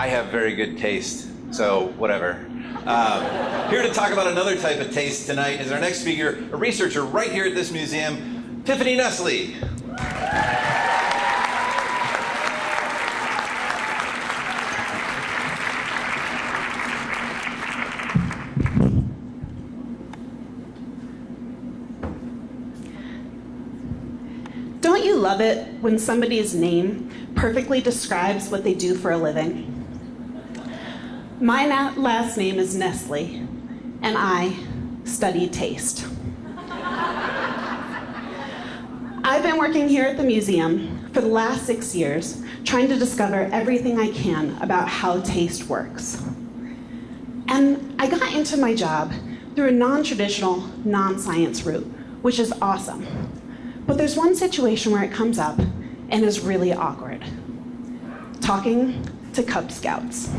I have very good taste, so whatever. Here to talk about another type of taste tonight is our next speaker, a researcher right here at this museum, Tiffany Nestle. Don't you love it when somebody's name perfectly describes what they do for a living? My last name is Nestle, and I study taste. I've been working here at the museum for the last 6 years, trying to discover everything I can about how taste works. And I got into my job through a non-traditional, non-science route, which is awesome. But there's one situation where it comes up and is really awkward. Talking to Cub Scouts.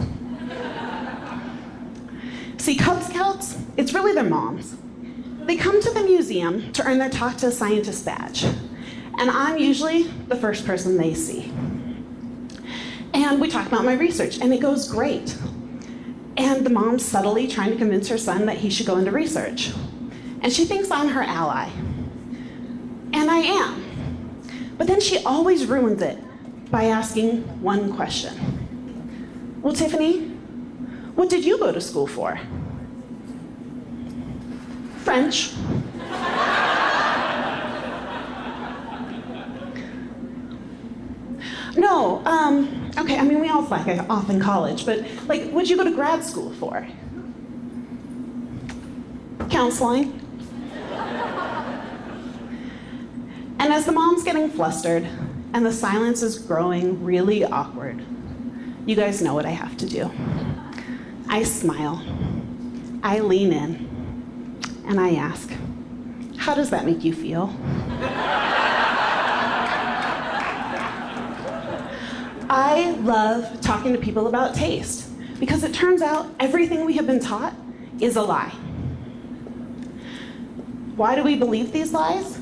See, Cub Scouts, it's really their moms. They come to the museum to earn their Talk to a Scientist badge. And I'm usually the first person they see. And we talk about my research, and it goes great. And the mom's subtly trying to convince her son that he should go into research. And she thinks I'm her ally. And I am. But then she always ruins it by asking one question. Well, Tiffany, what did you go to school for? French. No, okay, I mean, we all slack off in college, but like, what'd you go to grad school for? Counseling. And as the mom's getting flustered and the silence is growing really awkward, you guys know what I have to do. I smile, I lean in, and I ask, how does that make you feel? I love talking to people about taste because it turns out everything we have been taught is a lie. Why do we believe these lies?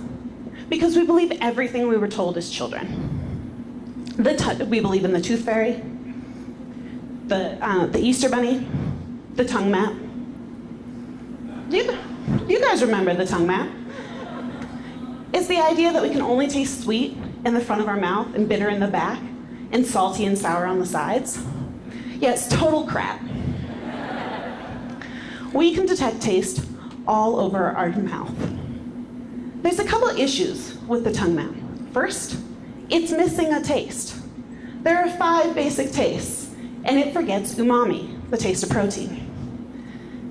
Because we believe everything we were told as children. We believe in the tooth fairy, the Easter bunny, the tongue map. Do you guys remember the tongue map? It's the idea that we can only taste sweet in the front of our mouth and bitter in the back and salty and sour on the sides. Yeah, it's total crap. We can detect taste all over our mouth. There's a couple of issues with the tongue map. First, it's missing a taste. There are 5 basic tastes, and it forgets umami, the taste of protein.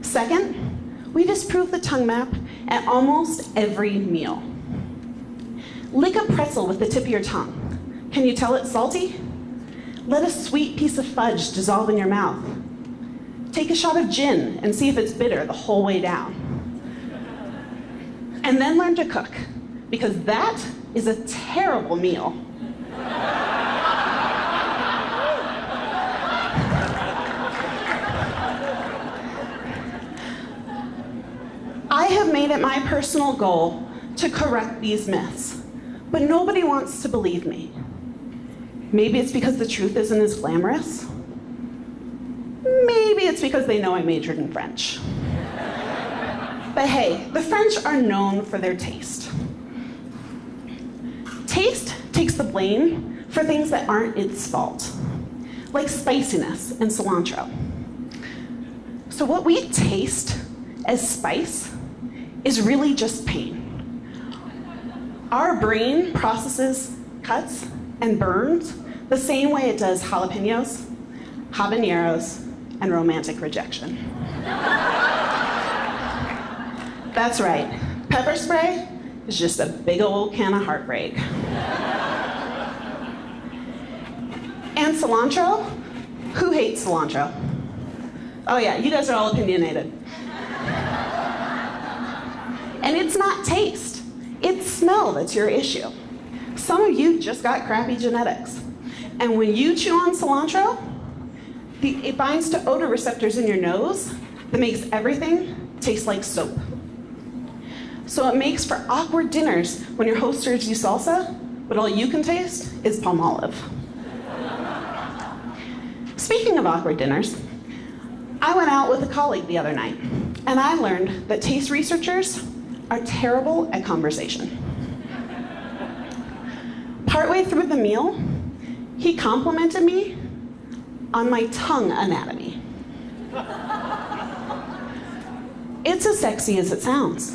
Second, we disprove the tongue map at almost every meal. Lick a pretzel with the tip of your tongue. Can you tell it's salty? Let a sweet piece of fudge dissolve in your mouth. Take a shot of gin and see if it's bitter the whole way down. And then learn to cook, because that is a terrible meal. I have made it my personal goal to correct these myths, but nobody wants to believe me. Maybe it's because the truth isn't as glamorous. Maybe it's because they know I majored in French. But hey, the French are known for their taste. Taste takes the blame for things that aren't its fault, like spiciness and cilantro. So what we taste as spice is really just pain. Our brain processes cuts and burns the same way it does jalapenos, habaneros, and romantic rejection. That's right, pepper spray is just a big old can of heartbreak. And cilantro? Who hates cilantro? Oh yeah, you guys are all opinionated. And it's not taste, it's smell that's your issue. Some of you just got crappy genetics. And when you chew on cilantro, it binds to odor receptors in your nose that makes everything taste like soap. So it makes for awkward dinners when your host serves you salsa, but all you can taste is palm olive. Speaking of awkward dinners, I went out with a colleague the other night, and I learned that taste researchers are terrible at conversation. Partway through the meal, he complimented me on my tongue anatomy. It's as sexy as it sounds.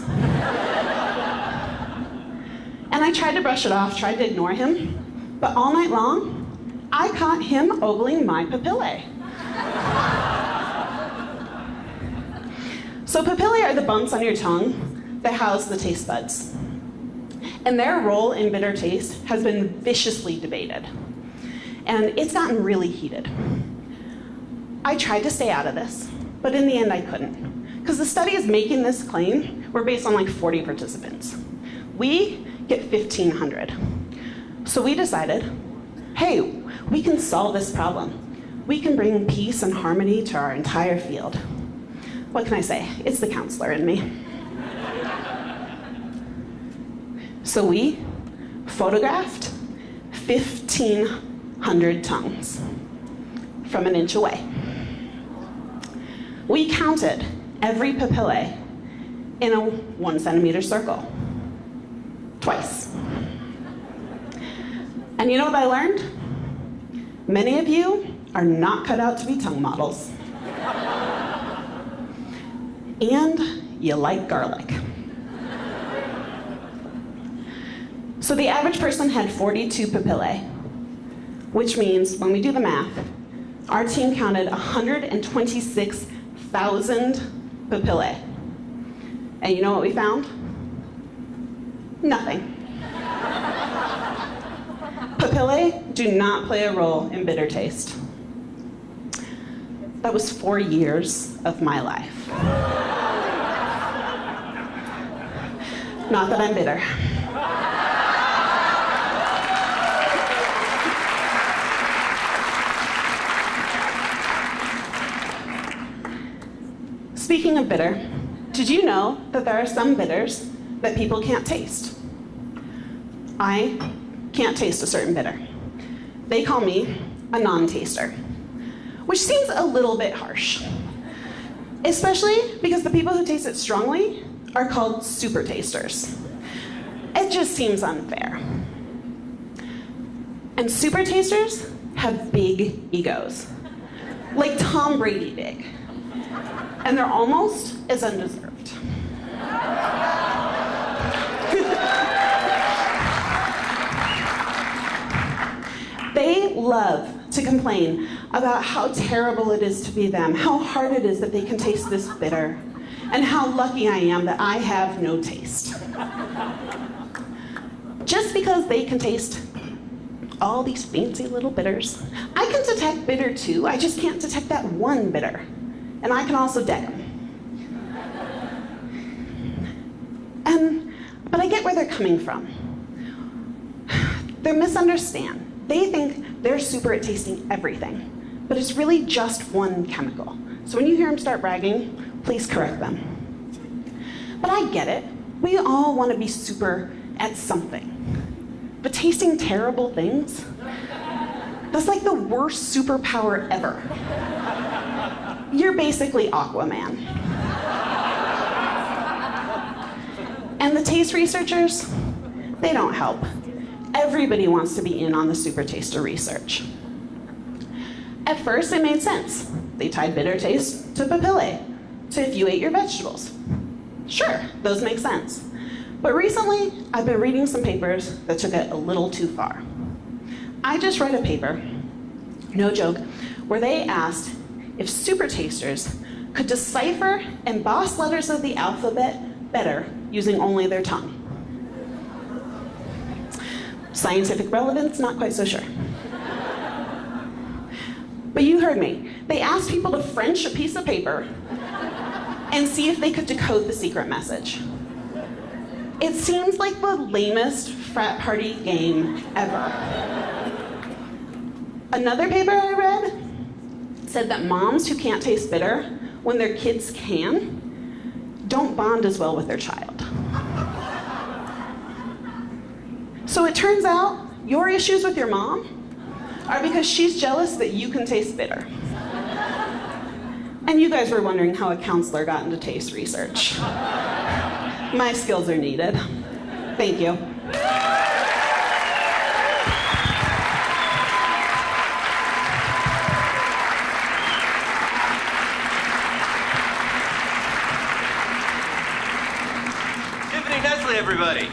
And I tried to brush it off, tried to ignore him, but all night long, I caught him ogling my papillae. So papillae are the bumps on your tongue that house the taste buds. And their role in bitter taste has been viciously debated. And it's gotten really heated. I tried to stay out of this, but in the end I couldn't. Because the studies making this claim were based on like 40 participants. We get 1,500. So we decided, hey, we can solve this problem. We can bring peace and harmony to our entire field. What can I say? It's the counselor in me. So we photographed 1,500 tongues from an inch away. We counted every papillae in a 1 centimeter circle, twice. And you know what I learned? Many of you are not cut out to be tongue models. And you like garlic. So the average person had 42 papillae, which means when we do the math, our team counted 126,000 papillae. And you know what we found? Nothing. Papillae do not play a role in bitter taste. That was 4 years of my life. Not that I'm bitter. Speaking of bitter, did you know that there are some bitters that people can't taste? I can't taste a certain bitter. They call me a non-taster, which seems a little bit harsh, especially because the people who taste it strongly are called super tasters. It just seems unfair. And super tasters have big egos, like Tom Brady big, and they're almost as undeserved. They love to complain about how terrible it is to be them, how hard it is that they can taste this bitter, and how lucky I am that I have no taste. Just because they can taste all these fancy little bitters, I can detect bitter too, I just can't detect that one bitter. And I can also deck them. But I get where they're coming from. They misunderstand. They think they're super at tasting everything, but it's really just one chemical. So when you hear them start bragging, please correct them. But I get it. We all want to be super at something. But tasting terrible things, that's like the worst superpower ever. You're basically Aquaman. And the taste researchers, they don't help. Everybody wants to be in on the super taster research. At first, it made sense. They tied bitter taste to papillae, to if you ate your vegetables. Sure, those make sense. But recently, I've been reading some papers that took it a little too far. I just read a paper, no joke, where they asked if super tasters could decipher embossed letters of the alphabet better using only their tongue. Scientific relevance, not quite so sure. But you heard me. They asked people to French a piece of paper and see if they could decode the secret message. It seems like the lamest frat party game ever. Another paper I read said that moms who can't taste bitter when their kids can don't bond as well with their child. So it turns out your issues with your mom are because she's jealous that you can taste bitter. And you guys were wondering how a counselor got into taste research. My skills are needed. Thank you. Tiffany Nestle, everybody.